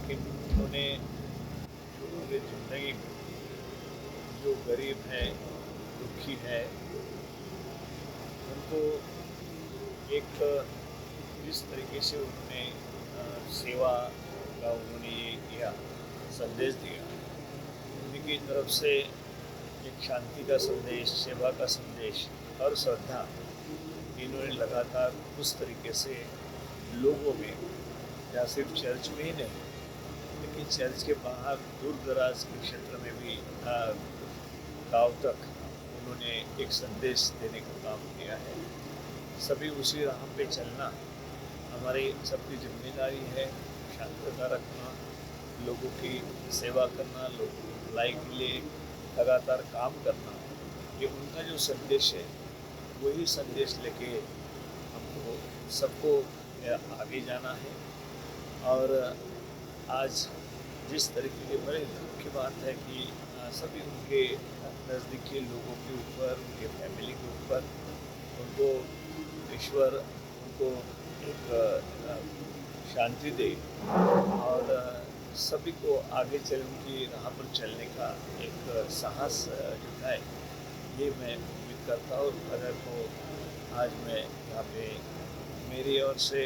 लेकिन उन्होंने जो पूरी ज़िंदगी में जो गरीब है, दुखी है, उनको एक जिस तरीके से उन्होंने सेवा का उन्होंने ये किया, संदेश दिया, उन्हीं की तरफ से एक शांति का संदेश, सेवा का संदेश और श्रद्धा, इन्होंने लगातार उस तरीके से लोगों में, या सिर्फ चर्च में ही नहीं, लेकिन चर्च के बाहर दूर दराज के क्षेत्र में भी गांव तक उन्होंने एक संदेश देने का काम किया है। सभी उसी राह पे चलना हमारी सबकी जिम्मेदारी है। शांतता रखना, लोगों की सेवा करना, लोगों की भलाई के लिए लगातार काम करना, ये उनका जो संदेश है वही संदेश लेके हमको सबको आगे जाना है। और आज जिस तरीके की बड़े दुख की बात है कि सभी उनके नज़दीकी लोगों के ऊपर, उनके फैमिली के ऊपर, उनको ईश्वर उनको एक शांति दे और सभी को आगे उनकी राह पर चलने का एक साहस जुटाए, ये मैं उम्मीद करता हूँ। अगर तो आज मैं यहाँ पे मेरी ओर से,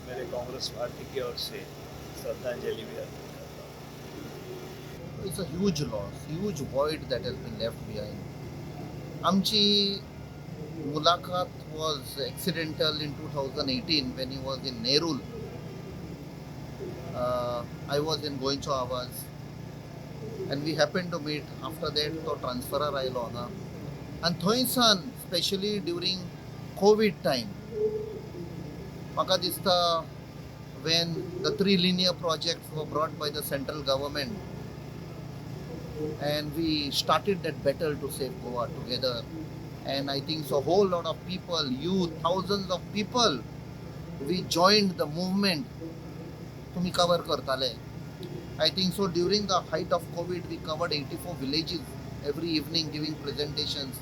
मेरे कांग्रेस पार्टी की ओर से श्रद्धांजलि भी अर्पित करता हूँ। It's a huge loss, huge void that has been left behind. आमची मुलाकात was accidental in 2018 when he was in Nerul. I was in गोंयचो आवाज and we happened to meet. After that तो ट्रान्सफरार आयलो हांगा आनी थंयसान स्पेशली ड्युरींग कोविड टायम म्हाका दिसता when the three linear projects were brought by the central government and we started that battle to save Goa together. And I think so a whole lot of people, youth, thousands of people, we joined the movement to cover kartale. I think so during the height of COVID we covered 84 villages every evening giving presentations.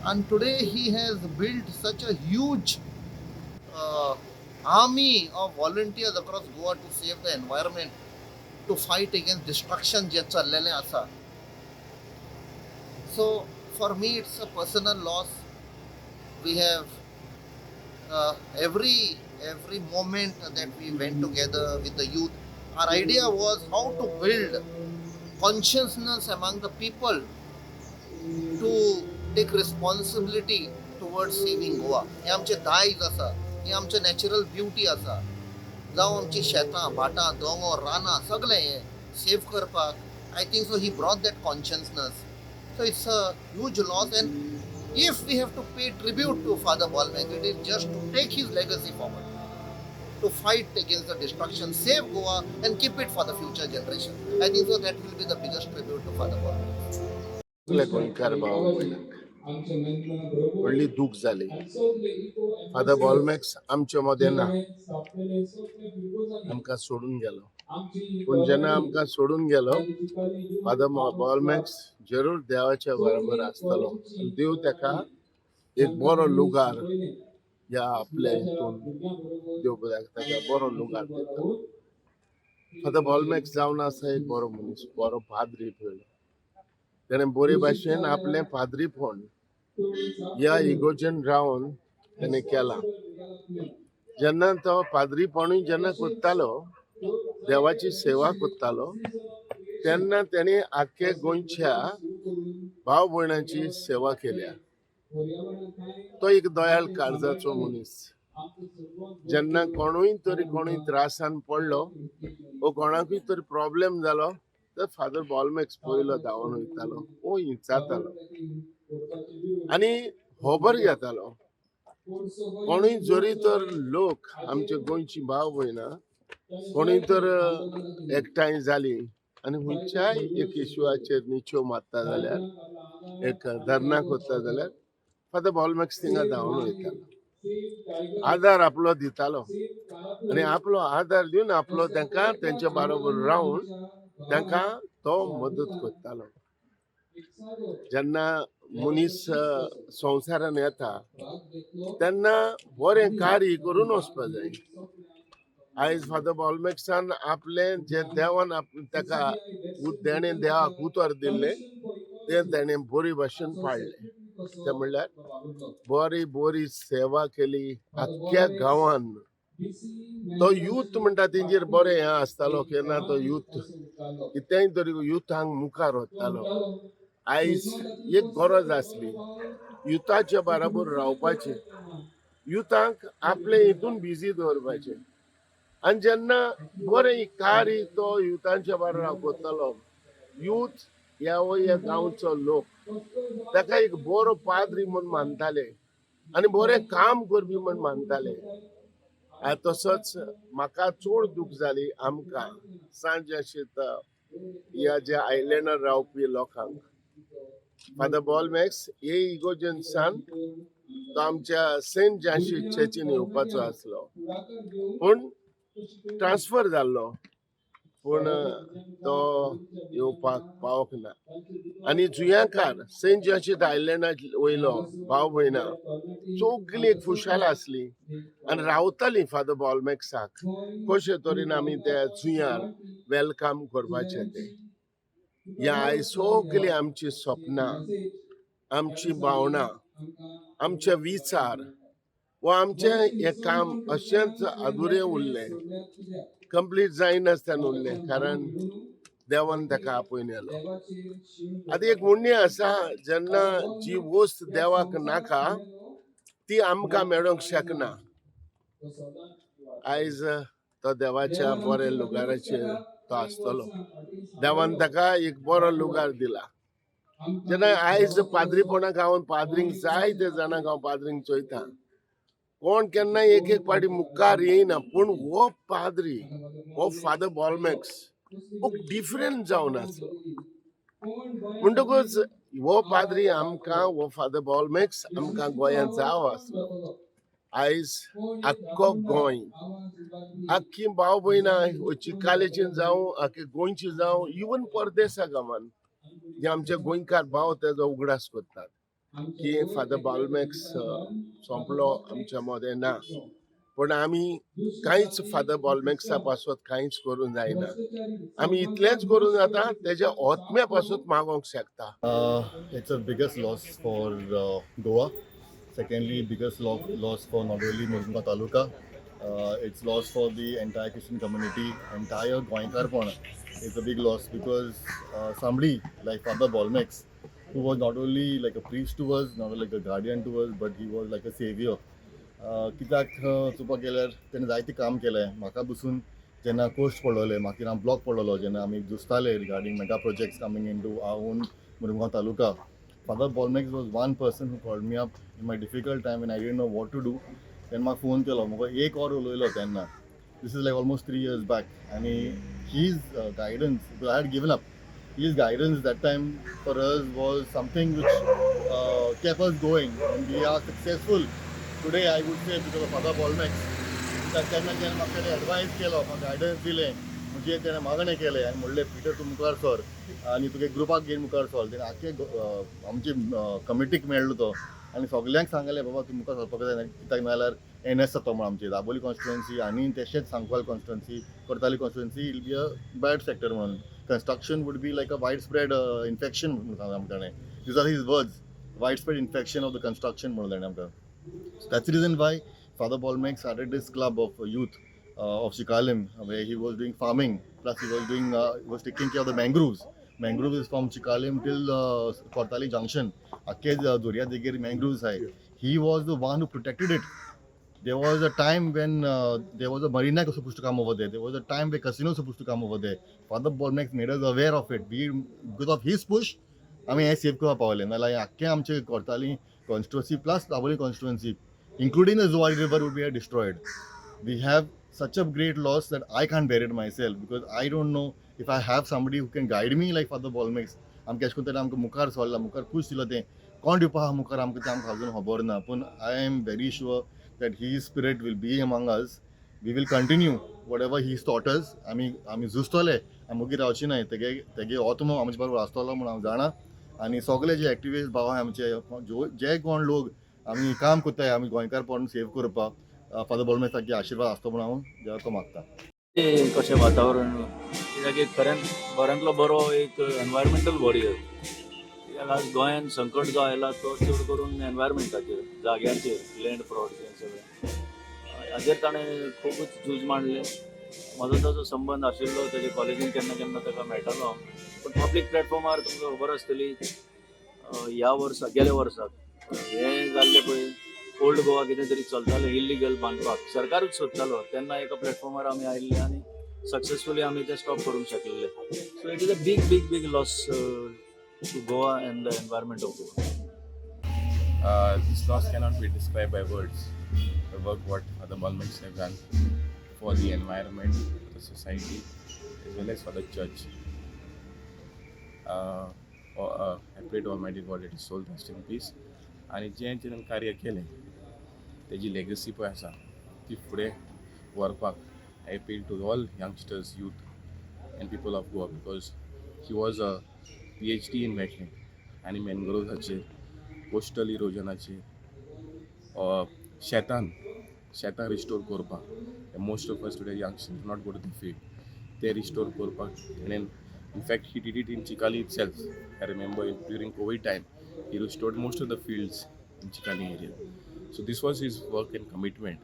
And today he has built such a huge army of volunteers across Goa to save the environment, to fight against destruction जे चाललेलें आसा. So for me it's a personal loss. We have every moment that we went together with the youth, our idea was how to build consciousness among the people to take responsibility towards saving Goa. हे आमचे दायज आसा, हे आमचे natural beauty आसा, जावं आमची शेतां, भाटां, दोंगर, रानां सगळें हे सेव करपाक. I think so he brought that consciousness. So it's a huge loss, and if we have to pay tribute to Father Balmek, it is just to take his legacy forward, to fight against the destruction, save Goa and keep it for the future generation. I think so that will be the biggest tribute to Father Balmek. गोंयकार भाव व्हडली दूख जाली. Father Bolmax आमचे मदें ना, आमकां सोडून गेलो. पूण जेन्ना आमकां सोडून गेलो, फादर बॉलमॅक्स जरूर देवाच्या बरोबर आसतलो. देव ताका एक बरो लुगार ह्या आपल्या हितून देव ताका बरो लुगार दिता. फादर बॉलमॅक्स जावन आसा एक बरो मनीस, बरो पाद्री पयलो. ताणें बरे भाशेन आपलें पाद्रीपण ह्या इगोर्जेन रावन ताणें केलां. जेन्ना तो पाद्रीपणूय जेन्ना कोत्तालो, देवाची सेवा कोत्तालो, तेन्ना ताणें आख्खे गोंयच्या भाव भयणांची सेवा केल्या. तो एक दयाळ काळजाचो मनीस. जेन्ना कोणूय त्रासान पडलो वो कोणाकूय तरी प्रॉब्लेम जालो तर फादर बॉलमॅक्स पयलो धांवन वयतालो, वो हिंचातालो आनी खबर घेतालो. कोणूय जरी तर लोक आमचे गोंयची भाव भयणां कोणूय तर एकठांय जाली आनी खंयच्याय एक इश्यूआचेर निच्यो मारता जाल्यार, एक धरना करता जाल्यार फादर बॉलमॅक्स थिंगा धांवन वयतालो, आदार आपलो दितालो आनी आपलो आदार दिवन आपलो तांकां तेंच्या बरोबर रावन तांकां तो मदत करतालो. जेन्ना मनीस संवसारान येता तेन्ना बरें कार्य करून वचपा जाय. आयज फादर बॉलमॅक्सान आपले जे देवान ताका देणे देवाक उतर दिल्ले ते तेणे बरी भाशेन पाळले. ते म्हणल्यार बरी बरी सेवा केली आख्ख्या गांवान. तो यूथ म्हणटा तेंचेर बरें हें आसतालो केन्ना तो यूथ कितेंय तरी युथांक मुखार व्हरतालो. आयज एक गरज आसली युथाच्या बराबर रावपाची, युथांक आपले हितून बिजी दवरपाचे. आनी जेन्ना बरें कार्य तो युथांच्या बरोबर करतलो, यूथ ह्या गांवचो लोक ताका एक बरो पाद्री म्हूण मानताले आनी बरें काम करपी म्हूण मानताले. तसोच म्हाका चड दूख जाली आमकां सांज आशित ह्या ज्या आयलँडार रावपी लोकांक. फादर बॉलमॅक्स हे इगोर्जन्सान तो आमच्या सेंट जान्सी चर्चीन येवपाचो आसलो पूण ट्रान्सफर जाल्लो, पूण तो येवपाक पावोंक ना. आनी जुंयाकार सेंट जॉर्ज आयलँडांत वयलो भाव भयणां सगळी एक खुशाल आसली आनी रावतालीं फादर बॉलमॅक्साक. कशे तरेन आमी त्या जुंयार वेलकम करपाचें तें. ह्या आयज सगळीं आमची सपनां, आमची भावना, आमचे विचार वा आमचें हें काम अशेंच अधुरें उरलें, कंप्लीट जायनासतना उरलें कारण देवान ताका आपयलेलो. आतां एक म्हणणें आसा, जेन्ना जी वस्त देवाक नाका ती आमकां मेळोंक शकना. आयज तो देवाच्या बऱ्या लुगाराचेर तो आसतलो. देवान ताका एक बरो लुगार दिला. जेन्ना आयज पाद्रीपणाक हांव पाद्रींक जायते जाणांक हांव पाद्रींक चोयता, कोण केन्ना एक एक पाटी मुखार येयना, पूण हो पाद्री हो फादर बॉलमॅक्स खूब डिफरंट जावन आसलो. म्हणटकूच हो पाद्री आमकां, हो फादर बॉलमॅक्स आमकां गोंयांत जाव आसलो. आयज आख्खो गोंय, आख्खी भाव भयणां चिकालेची जावं, आख्खे गोंयची जावं, इवन परदेसा गांवांत जे आमचे गोंयकार भाव तेजो उगडास करतात की फादर बॉलमॅक्स सोंपलो आमच्या मदें ना. पूण आमी कांयच फादर बॉलमॅक्सा पासत कांयच करूंक जायना. आमी इतलेंच करूं जाता तेज्या आत्म्या पासून मागोंक शकता. It's a biggest loss for Goa. Secondly, biggest loss for not only Murunga Taluka, it's loss for the entire Christian community, entire Goinkarpona. It's a big loss because somebody like Father Bolmex, who was not only like a priest to us, not only like a guardian to us, but he was like a savior. कित्याक चुपा गेल्यार तेणें जायतें काम केलें. म्हाका बसून जेन्ना coast पडलोले, म्हाका ब्लॉक पडलोलो, जेन्ना आमी जुस्ताले regarding mega projects coming into our own Mormugao taluka, Father Bolmex was one person who called me up in my difficult time when I didn't know what to do. तेन्ना म्हाका फोन केलो, म्हाका एक वर उलयलो तेन्ना. This is like almost 3 years back. And his guidance, because I had given up, his guidance that time for us was something which kept us going. And we are successful today, I would say, because of Father Bolmex. तेन्ना जेन्ना म्हाका advice केलो, म्हाका guidance दिलें, म्हणजे तेणें मागणें केलें आनी म्हणलें पिटर तूं मुखार सर आनी तुगे ग्रुपाक घेवन मुखार सर. तेणें आख्खे आमचे कमिटीक मेळ्ळो तो आनी सगल्यांक सांगलें बाबा तूं मुखार सरपाक जाय. कित्याक नाल्यार NS जाता म्हण आमची दाबोली कॉन्स्टिट्युएन्सी आनी तशेंच Sancoale constituency, Cortalim constituency will be a bad sector म्हणून. Construction would be like a wide spread infection म्हणून सांगलें आमकां ताणें. These are his words, wide spread infection of the construction म्हणून ताणें आमकां. That's the reason why Father Bolmex started this club of youth of Chikalim, where he was doing farming, plus he was taking care of the mangroves. Mangroves is from Chikalim till Kortali Junction. Akke Durya Degir mangroves hai. He was the one who protected it. There was a time when there was a marina supposed to come over there. There was a time where casino was supposed to come over there. Father Bolmex made us aware of it. Because of his push, आमी हें save करपा पावले. नाल्यार आख्खे आमचे Cortalim constituency plus Dabolim constituency, including the Zuari River, would be destroyed. We have such a great loss that I can't bear it myself, because I don't know if I have somebody who can guide me like Father Bolmex. आमकां अशें करून आमकां मुखार सोडला, मुखार खूश दिलो तें. कोण दिवपा आहा मुखार आमकां तें आमकां अजून खबर ना. पूण I am very sure that his spirit will be among us. We will continue whatever he taught us. आमी झुजतले, आमी मुगी रावची नाय. तेगे आत्मो आमचे बरोबर आसतलो म्हूण हांव जाणा. आनी सगळे जे एक्टिविस्ट भाव आहा आमचे, जे कोण लोक आमी काम कोत्ताय आमी गोंयकारपण सेव करपाक, फादर बॉलमॅक्स तागे आशिर्वाद आसतो म्हूण हांव देवाको मागता. कशें वातावरण कित्याक एक बऱ्यांतलो बरो एक एनवायरमेंटल वॉरियर. कित्याक आज गोंयांत संकट जो आयला तो चड करून एनवायरमेंटाचेर, जाग्यांचेर, लँड फ्रॉड हें सगळें. हाजेर ताणें खूबच झूज मांडलें. म्हजो ताजो संबंद आशिल्लो, तेजे कॉलेजीन केन्ना केन्ना ताका मेळटालो. पूण पब्लीक प्लॅटफॉर्मार तुमकां खबर आसतली ह्या वर्सा गेल्या वर्साक हें जाल्लें पळय ओल्ड गोवा कितें तरी चलतालें इल्लिगल बांदपाक सरकारूच सोदतालो तेन्ना एका प्लॅटफॉर्मार आमी आयिल्ले आनी सक्सेसफुली आमी तें स्टॉप करूंक शकलेले. So it is a big big big loss to Goa and the environment of Goa. This loss cannot be described by words. The work what other Balmaks have done for the environment, for the society, as well as for the church. I pray to Almighty God that His soul rest in peace. आणि जें जेणें कार्य केलें तेजी legacy पळय आसा ती फुडें व्हरपाक I appeal to all youngsters youth and people of Goa because he was a PhD in wetland आनी मॅनग्रोव्साचेर कोस्टल इरोजनाचेर शेतान रिस्टोर करपाक most of us today youngsters not go to the field ते रिस्टोर करपाक ताणें in fact he did it in Chicalim itself. I remember during Covid time he restored most of the fields in Chikali area. So this was his work and commitment,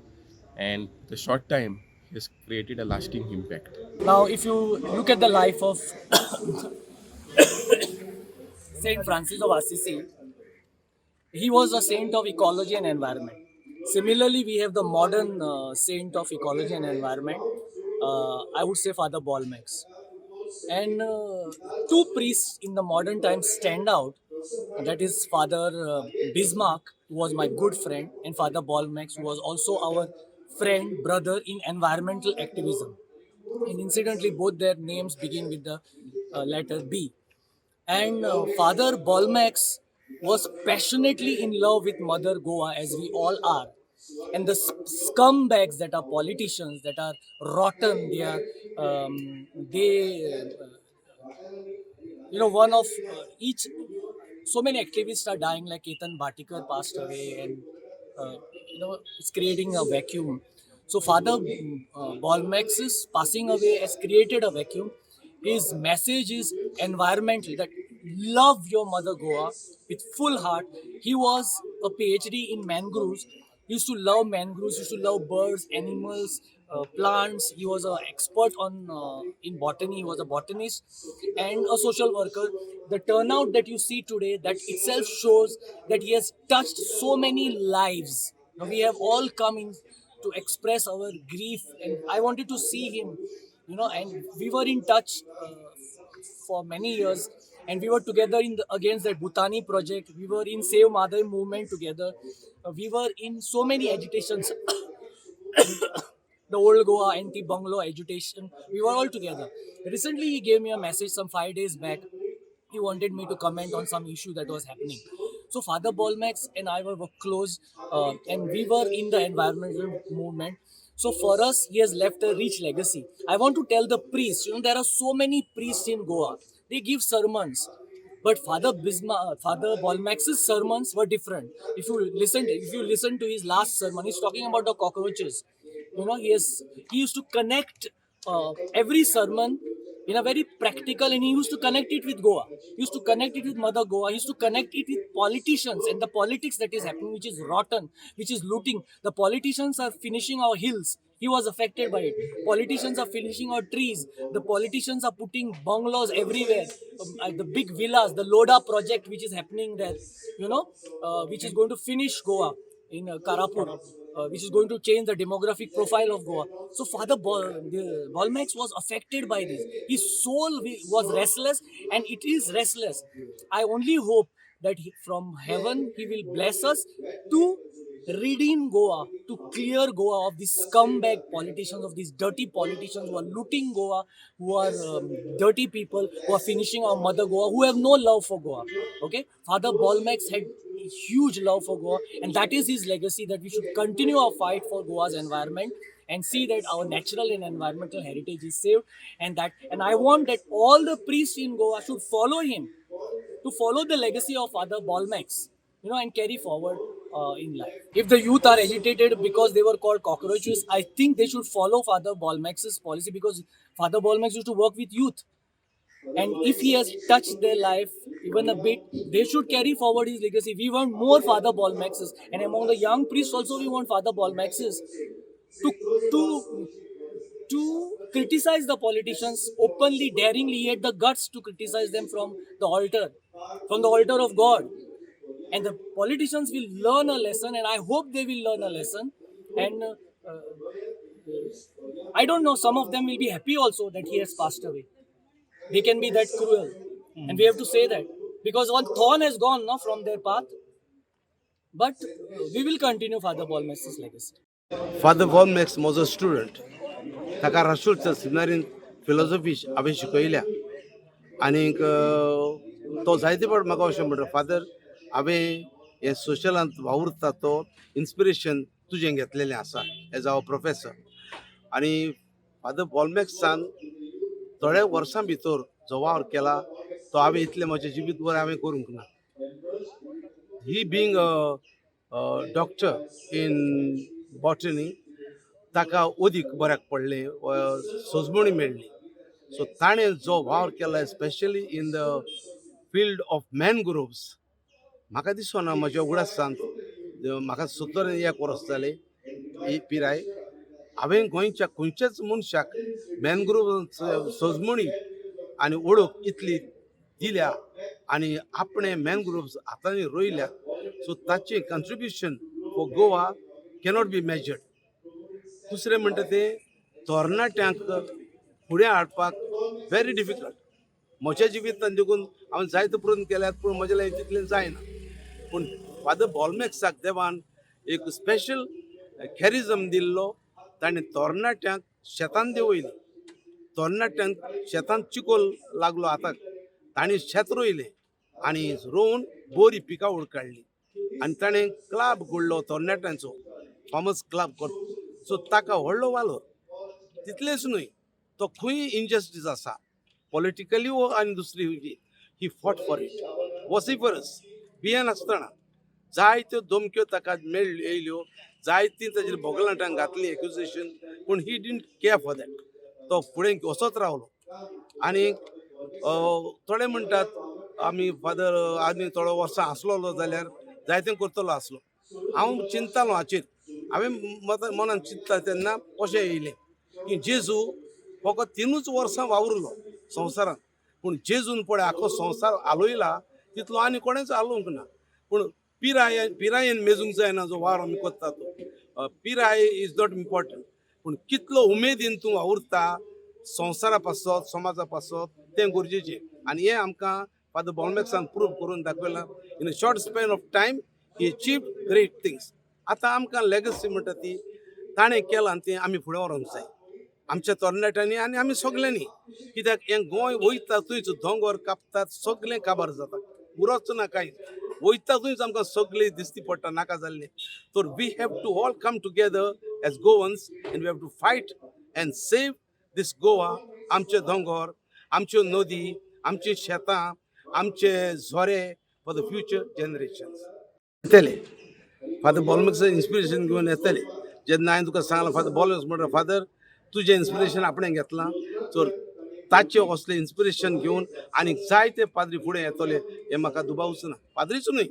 and the short time he has created a lasting impact. Now, if you look at the life of Saint Francis of Assisi, he was a saint of ecology and environment. Similarly, we have the modern saint of ecology and environment. I would say Father Balmaks. And two priests in the modern times stand out. That is Father Bismarck, who was my good friend, and Father Balmaks, who was also our friend, brother in environmental activism. And incidentally, both their names begin with the letter B. And Father Balmaks was passionately in love with Mother Goa, as we all are. And the scumbags that are politicians, that are rotten, one of each, so many activists are dying, like Ketan Bhatikar passed away, and it's creating a vacuum. So Father Balmax's passing away has created a vacuum. His message is environmental, that love your Mother Goa with full heart. He was a PhD in mangroves. He used to love mangroves, used to love birds, animals, plants. He was an expert in botany. He was a botanist and a social worker. The turnout that you see today, that itself shows that he has touched so many lives. Now, we have all come in to express our grief, and I wanted to see him, and we were in touch for many years, and we were together against that Bhutani project. We were in Save Madai movement together. We were in so many agitations. The old Goa anti-bungalow agitation. We were all together. Recently, he gave me a message some 5 days back. He wanted me to comment on some issue that was happening. So Father Balmaks and I were close, and we were in the environmental movement. So for us, he has left a rich legacy. I want to tell the priests, there are so many priests in Goa. They give sermons. But Father Balmax's sermons were different. If you listen to his last sermon, he's talking about the cockroaches. He used to connect every sermon in a very practical, and he used to connect it with Goa. He used to connect it with Mother Goa. He used to connect it with politicians and the politics that is happening, which is rotten, which is looting. The politicians are finishing our hills. He was affected by it. Politicians are finishing our trees. The politicians are putting bungalows everywhere. The big villas, the Loda project, which is happening there, which is going to finish Goa in Karapur. Which is going to change the demographic profile of Goa. So Father Balmaks was affected by this. His soul was restless, and it is restless. I only hope that from heaven he will bless us to redeem Goa, to clear Goa of these scumbag politicians, of these dirty politicians who are looting Goa, who are dirty people, who are finishing our Mother Goa, who have no love for Goa. Okay, Father Balmaks had huge love for Goa, and that is his legacy, that we should continue our fight for Goa's environment and see that our natural and environmental heritage is saved, and I want that all the priests in Goa should follow him, to follow the legacy of Father Balmaks, and carry forward in life. If the youth are agitated because they were called cockroaches, I think they should follow Father Bolmax's policy, because Father Bolmax used to work with youth. And if he has touched their life even a bit, they should carry forward his legacy. We want more Father Bolmaxes, and among the young priests also we want Father Bolmaxes to to to criticize the politicians openly, daringly. He had the guts to criticize them from the altar of God. And the politicians will learn a lesson, and I hope they will learn a lesson. And I don't know, some of them will be happy also that he has passed away. They can be that cruel, and we have to say that, because one thorn has gone now from their path. But we will continue Father Bolmax's legacy. Father ball max म्हजो student. ताका राष्ट्रोत्सव सेमिनारीन philosophy हांवें शिकयल्या. आनीक तो जायते फावट म्हाका अशें म्हणटा, फादर हांवें हे सोशलांत वावुरता तो इन्स्पिरेशन तुजें घेतलेलें आसा एज आवर प्रोफेसर. आनी फादर बॉलमॅक्सान थोड्या वर्सां भितर जो वावर केला तो हांवें इतलें म्हजें जिवीतभर हांवें करूंक ना. He being a doctor in botany, ताका ओदीक बऱ्याक पडलें, सोजमणी मेळ्ळी. सो ताणें जो वावर केला specially in the field of mangroves, म्हाका दिसना म्हज्या उगडासांत, म्हाका 71 वर्स जाले ही पिराय, हांवें गोंयच्या खंयच्याच मनशाक मॅनग्रोव सोजमणी आनी ओळख इतली दिल्या आनी आपणे मॅनग्रोव्स हातांनी रोयल्या. सो ताचें contribution for Goa cannot be measured. दुसरें म्हणटा तें तरणाट्यांक फुडें हाडपाक व्हेरी डिफिकल्ट. म्हज्या जिवितांत देखून हांवें जायते प्रयत्न केल्यात, पूण म्हज्या लागीं तितलें जायना. पूण फादर बॉलमॅक्साक देवान एक स्पेशल कॅरिझम दिल्लो. ताणें तरणाट्यांक शेतान देंवयली. तरणाट्यांक शेतांत चिकोल लागलो हाताक, ताणें शेत रोयलें आनी रोवन बरी पिकावळ काडली. आनी ताणें क्लब घडलो तरणाट्यांचो, फार्मर्स क्लब. सो ताका व्हडलो वालोर. तितलेंच न्हय, तो खंय इनजस्टीस आसा पॉलिटिकली वो आनी दुसरी ही फॉट फॉर इट. वॉसिफरस भियेन आसतना जायत्यो धमक्यो ताका येयल्यो, जायतीं ताजेर भोगलांटांक घातलीं एक्युजेशन, पूण he didn't care for that. तो फुडें वचत रावलो. आनी थोडे म्हणटात आमी फादर आनी थोडो वर्सां आसलो जाल्यार जायतें करतलो आसलो. हांव चिंततालो हाचेर. हांवें मनान चिंतता तेन्ना अशें येयलें की जेजू फकत 3 वर्सां वावुरलो संवसारांत, पूण जेजून पळय आख्खो संवसार हालोयला तितलो आनी कोणेच हालोवंक ना. पूण पिरायेन मेजूंक जायना जो वावर आमी करता तो. पिराय इज नॉट इम्पॉर्टंट, पूण कितलो उमेदीन तूं वावुरता संवसारा पासत समाजा पासत तें गरजेचें. आनी हें आमकां फादर बॉलमॅक्सान प्रूव करून दाखयलां. In a short span of time he achieved great things. आतां आमकां लेगसी म्हणटा ती ताणें केलां आनी तें आमी फुडें व्हरूंक जाय आमच्या तरणाट्यांनी आनी आमी सगल्यांनी. कित्याक हें गोंय वयता थंयच दोंगर कापतात, सगळें काबार जाता, उरच ना कांय. वयता थंयच आमकां सगळें दिश्टी पडटा नाका जाल्लें. तर we have to all come together as Goans and we have to fight and save this Goa. आमचे दोंगर, आमच्यो नदी, आमचीं शेतां, आमचे झोरे फॉर द फ्युचर जनरेशन्स. येतले फादर बॉलमॅक्साचें इन्स्पिरेशन घेवन येतले. जेन्ना हांवें तुका सांगलां फादर बॉलमॅक्स म्हणटा, फादर तुजें इन्स्पिरेशन आपणें घेतलां, तर ताचें असलें इन्स्पिरेशन घेवन आनी जायते पाद्री फुडें येतले हें म्हाका दुबावच ना. पाद्रीच न्हय,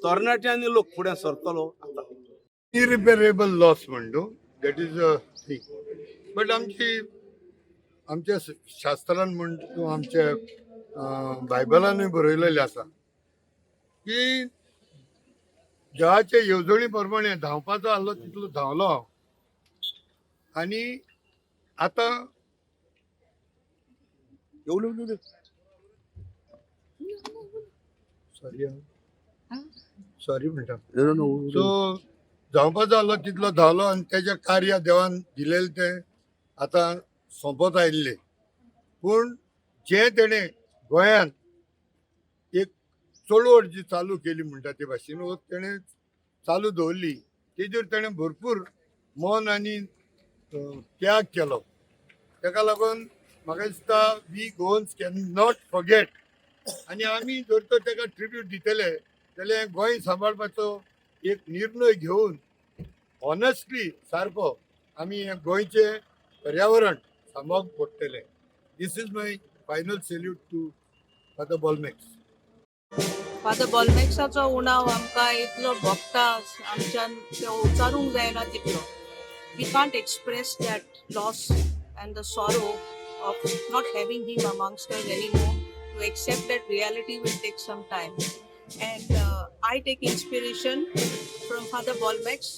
तरणाटे आनी लोक फुडें सरतलो आतां. इरिपेरेबल लॉस म्हणतो that is a thing. But आमच्या शास्त्रान म्हणतो, आमच्या बायबलानूय बरयलेलें आसा की देवाचे येवजणी प्रमाणे धांवपाचो आसलो तितलो धांवलो हांव. आनी आतां सॉरी म्हणटा. सो धांवपाचो आसलो तितलो धांवलो आनी तेजें कार्य देवान दिलेलें तें आतां सोंपत आयिल्लें. पूण जें तेणें गोंयांत एक चळवळ जी चालू केली म्हणटा ते भाशेन वो तेणें चालू दवरली, तेजेर तेणें भरपूर मन आनी त्याग केलो. ताका लागून म्हाका दिसता we Goans can not forget. आनी आमी जर तर ताका ट्रिब्यूट दितले जाल्यार गोंय सांबाळपाचो एक निर्णय घेऊन ऑनेस्टली सारको आमी हे गोंयचे पर्यावरण सांबाळूंक पडटले. This is my final salute to father Bolmax. Father बॉलमॅक्साचो उणाव आमकां इतलो भोगता आमच्यान तो उचारूंक जायना तितलो. We can't express that loss and the sorrow of not having him amongst us anymore. To accept that reality will take some time. And I take inspiration from Father Bolmex,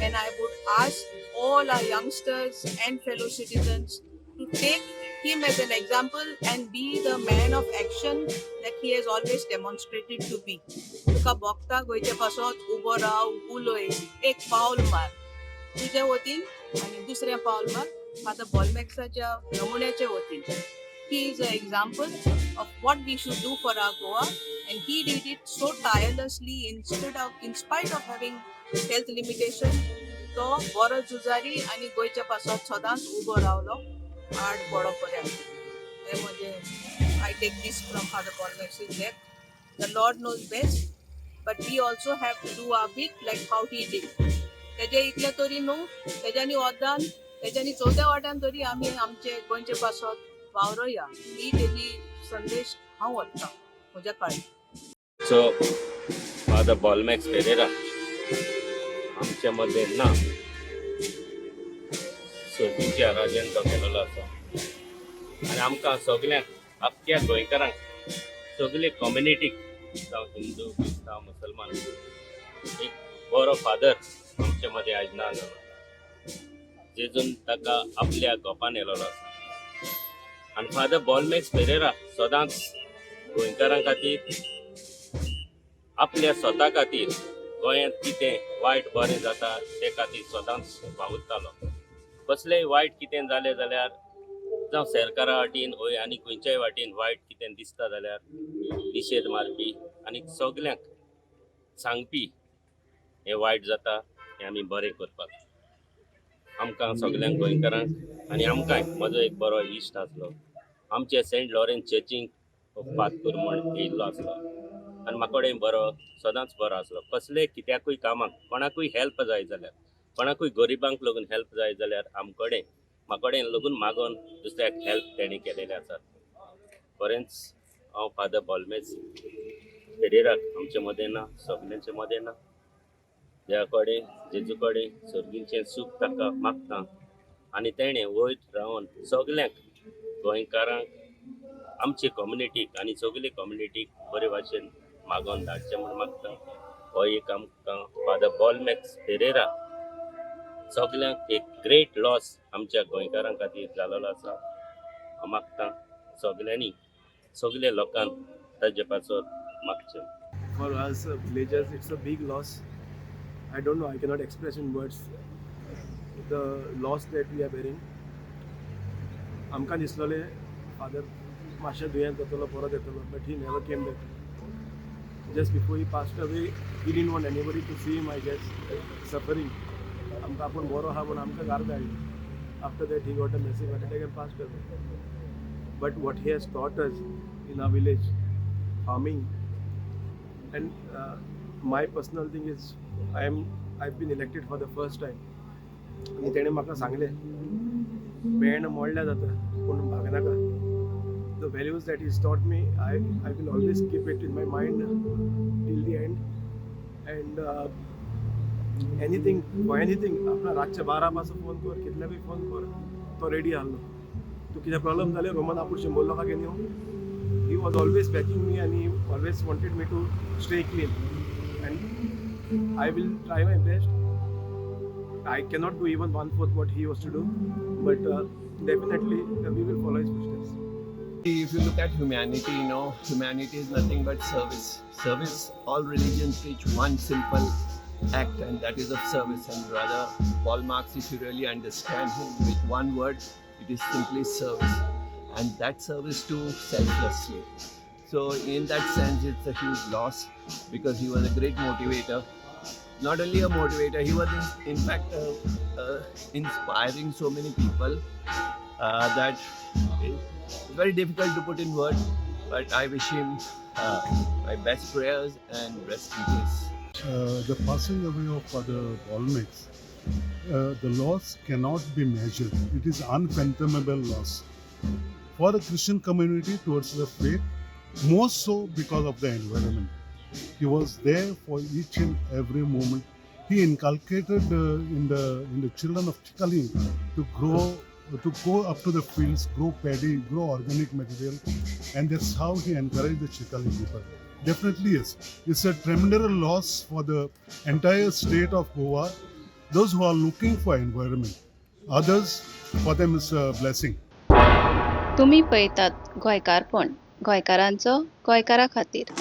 and I would ask all our youngsters and fellow citizens to take him as an example and be the man of action that he has always demonstrated to be. तुका भोगता गोंयच्या पासत उबो राव, उलय, एक पावल मार तुजे वतीन आनी दुसरें पावल मार फादर बॉलमॅक्साच्या नमुन्याचे वतीन. He is an example of what we should do for our Goa, and he did it so tirelessly in spite of having health limitation. तो बरो जुजारी आनी गोंयच्या पासत सदांच उबो रावलो आड बडो पर्यंत. हे म्हणजे I take this from Father Bolmex's death. The Lord knows best, but we also have to do our bit like how he did. तेजे इतले तरी न्हू, तेज्यांनी वदान तेज्यांनी चवथ्या वाट्यान तरी आमी आमचे गोंयचे पासत वावरोया ही तेजी संदेश हांव व्हरतां म्हज्या काळी. सो फादर बॉलमॅक्स पेरेरा आमच्या मध्ये ना, सोबीच्या राजन तो केलेलो आसा आनी आमकां सगल्यांक आख्ख्या गोंयकारांक सगळे कम्युनिटीक जावं हिंदू क्रिस्तांव मुसलमान एक बरो फादर आमच्या मध्ये आज ना जालो जेजून ताका आपल्या गोपान येयलेलो आसा. आनी फादर बॉलमॅक्स पेरेरा सदांच गोंयकारां खातीर आपल्या स्वता खातीर गोंयांत कितें वायट बरें जाता ते खातीर सदांच वावुरतालो. कसलेंय वायट कितें जालें जाल्यार जावं सरकारा वाटेन ओय आनी खंयच्याय वाटेन वायट कितें दिसता जाल्यार निशेध मारपी आनी सगल्यांक सांगपी हें वायट जाता हें आमी बरें करपाक. आमकां सगल्यांक गोंयकारांक आनी आमकांय म्हजो एक बरो इश्ट आसलो आमचे सेंट लॉरेन्स चर्चीक पातपूर म्हण येयल्लो आसलो आनी म्हाका कडेन बरो सदांच बरो आसलो. कसलेय कित्याकूय कामाक कोणाकूय हेल्प जाय जाल्यार कोणाकूय गरिबांक लागून हेल्प जाय जाल्यार म्हाका कडेन लागून मागोन दुसऱ्याक हेल्प तेणी केलेले आसात. खरेंच हांव फादर बॉलमॅक्स पेरेराक आमचे मदें ना, सगल्यांचे मदें ना. देवा कडेन जेजू कडेन सर्गीचें सूख ताका मागता आनी तेणें वयर रावन सगल्यांक गोंयकारांक आमचे कम्युनिटीक आनी सगळे कम्युनिटीक बरे भाशेन मागोन धाडचें म्हूण मागता. हो एक आमकां फादर बॉलमॅक्स पेरेरा सगल्यांक एक ग्रेट लॉस आमच्या गोंयकारां खातीर जालेलो आसा. हांव मागता सगल्यांनी सगळे लोकांक ताजे पासत मागचें. For us villagers, it's a big loss. I don't know, I cannot express in words the loss that we are bearing. आमकां दिसलोले फादर मातशें दुयेंत जातलो परत येतलो, but he never came back. Just before he passed away, he didn't want anybody to see him, I guess, suffering. आमकां आपूण बरो आहा म्हूण आमकां घार धाडली. After that he got a massive heart attack and passed away. But what he has taught us in our village, farming, and my personal thing is I've been elected for the first time. आणि तेणें म्हाका सांगलें मेण मोडल्या जाता पूण भागनाका. The values that he's taught me, I will always keep it in my mind till the end. And anything आपणा रातचे 12 पासून फोन कर, कितले बी फोन कर, तो रेडी आहलो. तूं कितें प्रॉब्लम जालें रोमन आपूण शंबर लोकां घेवन यो. He was always backing me and he always wanted me to stay clean. And I will try my best. I cannot do even 1/4 what he used to do, but definitely we will follow his footsteps. If you look at humanity, humanity is nothing but service. Service, all religions teach one simple act, and that is of service. And brother Paul Marx, if you really understand him with one word, it is simply service. And that service too selflessly. So in that sense, it's a huge loss because he was a great motivator. Not only a motivator, he was in fact inspiring so many people that it's very difficult to put in words. But I wish him my best prayers and rest in peace. the passing away of Father Bolmex, the loss cannot be measured. It is unfathomable loss for the Christian community towards the faith, more so because of the environment. He was there for each and every moment. He inculcated in the children of Chikali to go up to the fields, grow paddy, grow organic material, and that's how he encouraged the Chikali people. Definitely yes, it's a tremendous loss for the entire state of Goa. Those who are looking for environment, others for them is a blessing. तुम्ही पळयतात गोंयकारपण, गोंयकारांचो गोंयकारा खातीर.